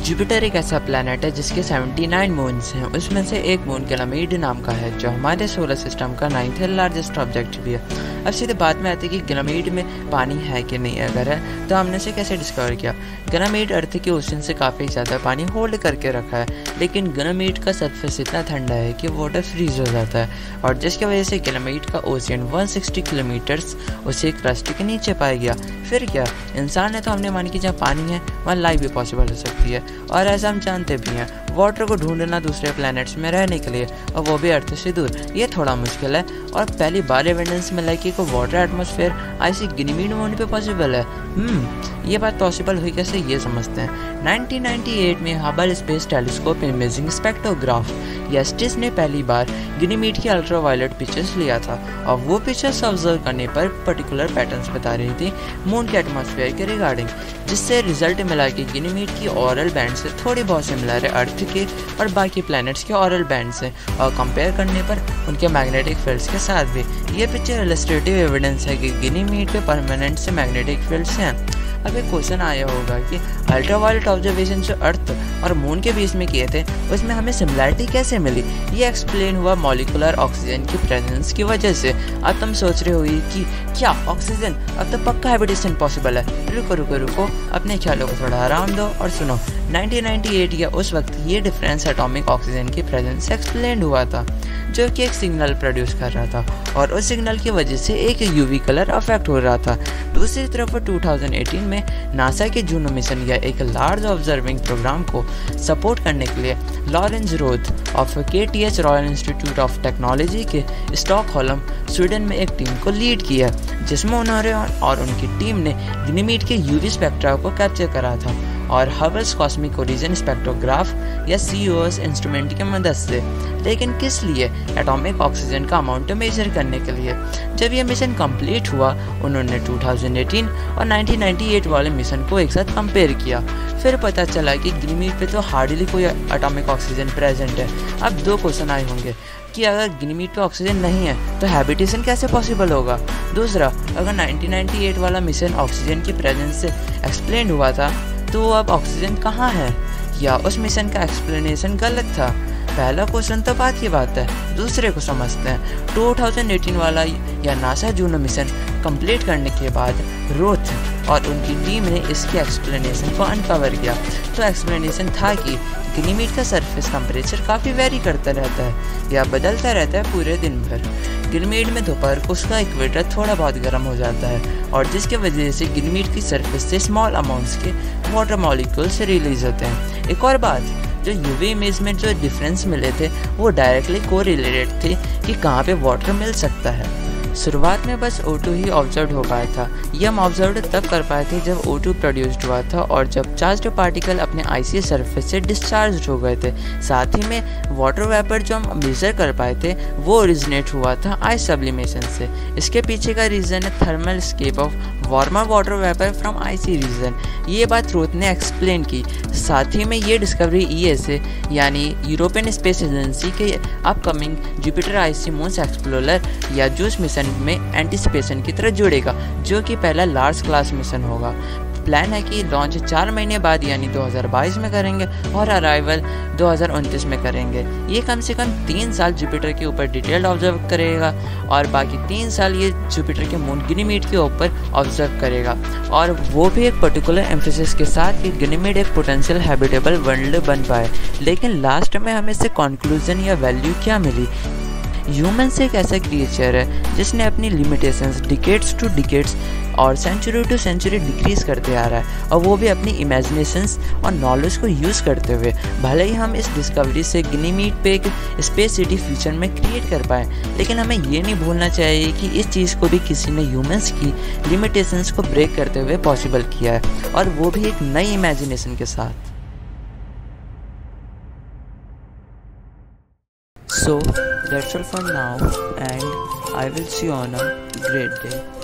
Jupiter एक ऐसा planet है जिसके 79 मून्स हैं। उसमें से एक मून गैनीमेड नाम का है जो हमारे सोलर सिस्टम का 9th लार्जेस्ट ऑब्जेक्ट भी है। अब सीधे बात में आती है कि गैनीमेड में पानी है कि नहीं। अगर है तो हमने इसे कैसे डिस्कवर किया। गैनीमेड अर्थ के ओशन से काफ़ी ज़्यादा पानी होल्ड करके रखा है, लेकिन गैनीमेड का सरफेस इतना ठंडा है कि वाटर फ्रीज हो जाता है और जिसकी वजह से गैनीमेड का ओशन 160 किलोमीटर्स उसे क्रस्ट के नीचे पाया गया। फिर क्या, इंसान ने तो हमने मान कि जहाँ पानी है वहाँ लाइफ भी पॉसिबल हो सकती है और ऐसा हम जानते भी हैं। वाटर को ढूंढना दूसरे प्लैनेट्स में रहने के लिए और वो भी अर्थ से दूर, ये थोड़ा मुश्किल है और पहली बार एविडेंस मिला है कि कोई वाटर एटमॉस्फेयर ऐसी गैनीमेड मून पे पॉसिबल है। ये बात पॉसिबल हुई कैसे, ये समझते हैं। 1998 में Hubble space telescope imaging spectrograph या स्टिस ने पहली बार गैनीमेड की अल्ट्रावायलेट पिक्चर्स लिया था और वो पिक्चर्स ऑब्जर्व करने पर पर्टिकुलर पैटर्न्स बता रही थी मून के एटमॉस्फेयर के रिगार्डिंग, जिससे रिजल्ट मिला कि गैनीमेड की ऑरल बैंड से थोड़ी बहुत सिमिलर है अर्थ के और बाकी प्लैनेट्स के ऑरल बैंड से, और कंपेयर करने पर उनके मैग्नेटिक फील्ड्स के साथ भी। ये पिक्चर इलस्ट्रेटिव एविडेंस है कि गैनीमेड पे परमानेंट से मैग्नेटिक फील्ड्स हैं। अब एक क्वेश्चन आया होगा कि अल्ट्रावायलेट ऑब्जर्वेशन जो अर्थ और मून के बीच में किए थे उसमें हमें सिमिलैरिटी कैसे मिली। ये एक्सप्लेन हुआ मॉलिकुलर ऑक्सीजन की प्रेजेंस की वजह से। अब तुम सोच रहे हो कि क्या ऑक्सीजन, अब तो पक्का हैबिटेशन पॉसिबल है। रुको अपने ख्यालों को थोड़ा आराम दो और सुनो। 1998 या उस वक्त ये डिफरेंस एटॉमिक ऑक्सीजन की प्रेजेंस से एक्सप्लेन हुआ था जो कि एक सिग्नल प्रोड्यूस कर रहा था और उस सिग्नल की वजह से एक यूवी कलर अफेक्ट हो रहा था। दूसरी तरफ 2018 में नासा के जूनो मिशन या एक लार्ज ऑब्जर्विंग प्रोग्राम को सपोर्ट करने के लिए Lawrence Roth of KTH royal institute of technology के स्टॉकहोल्म स्वीडन में एक टीम को लीड किया, जिसमें उन्होंने और उनकी टीम ने गैनीमेड के यूवी स्पेक्ट्रा को कैप्चर करा था और हबल्स कॉस्मिक ओरिजिन स्पेक्ट्रोग्राफ या COS इंस्ट्रूमेंट की मदद से। लेकिन किस लिए? एटॉमिक ऑक्सीजन का अमाउंट मेजर करने के लिए। जब यह मिशन कंप्लीट हुआ उन्होंने 2018 और 1998 वाले मिशन को एक साथ कंपेयर किया। फिर पता चला कि गैनीमेड पे तो हार्डली कोई एटॉमिक ऑक्सीजन प्रेजेंट है। अब दो क्वेश्चन आए होंगे कि अगर गैनीमेड पे ऑक्सीजन नहीं है तो हैबिटेशन कैसे पॉसिबल होगा। दूसरा, अगर 1998 वाला मिशन ऑक्सीजन की प्रेजेंस से एक्सप्लेन हुआ था तो अब ऑक्सीजन कहाँ है, या उस मिशन का एक्सप्लेनेशन गलत था। पहला क्वेश्चन तो बात की बात है, दूसरे को समझते हैं। 2018 वाला या नासा जूनो मिशन कंप्लीट करने के बाद रोथ और उनकी टीम ने इसके एक्सप्लेनेशन को अनकवर किया। तो एक्सप्लेनेशन था कि गैनीमेड का सरफेस टेम्परेचर काफ़ी वेरी करता रहता है या बदलता रहता है पूरे दिन भर। गैनीमेड में दोपहर को उसका इक्वेटर थोड़ा बहुत गर्म हो जाता है और जिसकी वजह से गैनीमेड की सरफेस से स्मॉल अमाउंट्स के वाटर मॉलिक्यूल्स रिलीज होते हैं। एक और बात, जो यूवी इमेज में जो डिफरेंस मिले थे वो डायरेक्टली कोरिलेटेड थे कि कहाँ पे वाटर मिल सकता है। शुरुआत में बस O2 ही ऑब्जर्व हो पाया था। ये हम ऑब्जर्व तब कर पाए थे जब O2 प्रोड्यूस्ड हुआ था और जब चार्ज्ड पार्टिकल अपने आईसी सरफेस से डिस्चार्ज हो गए थे। साथ ही में वाटर वेपर जो हम मेजर कर पाए थे वो ओरिजिनेट हुआ था आइस सब्लिमेशन से। इसके पीछे का रीज़न है thermal escape of warmer water vapour from icy region. ये बात रोथ ने एक्सप्लेन की। साथ ही में ये डिस्कवरी ESA यानी यूरोपियन स्पेस एजेंसी के upcoming Jupiter IC moons explorer या जूस मिशन में एंटीसिपेशन की तरह जुड़ेगा, जो कि पहला लार्ज क्लास मिशन होगा। प्लान है कि लॉन्च 4 महीने बाद यानी 2022 में करेंगे और अराइवल 2029 में करेंगे। ये कम से कम 3 साल जुपिटर के ऊपर डिटेल्ड ऑब्जर्व करेगा और बाकी 3 साल ये जुपिटर के मून गैनीमेड के ऊपर ऑब्जर्व करेगा, और वो भी एक पर्टिकुलर एम्फेसिस के साथ कि गैनीमेड एक पोटेंशियल हैबिटेबल वर्ल्ड बन पाए। लेकिन लास्ट में हमें इससे कंक्लूजन या वैल्यू क्या मिली? ह्यूमन्स एक ऐसा क्रिएचर है जिसने अपनी लिमिटेशंस डिकेड्स टू डिकेड्स और सेंचुरी टू सेंचुरी डिक्रीज करते आ रहा है, और वो भी अपनी इमेजिनेशंस और नॉलेज को यूज़ करते हुए। भले ही हम इस डिस्कवरी से गैनीमेड पे एक स्पेस सिटी फ्यूचर में क्रिएट कर पाए, लेकिन हमें ये नहीं भूलना चाहिए कि इस चीज़ को भी किसी ने ह्यूमन्स की लिमिटेशंस को ब्रेक करते हुए पॉसिबल किया है, और वो भी एक नई इमेजिनेशन के साथ। So that's all for now, and I will see you on a great day.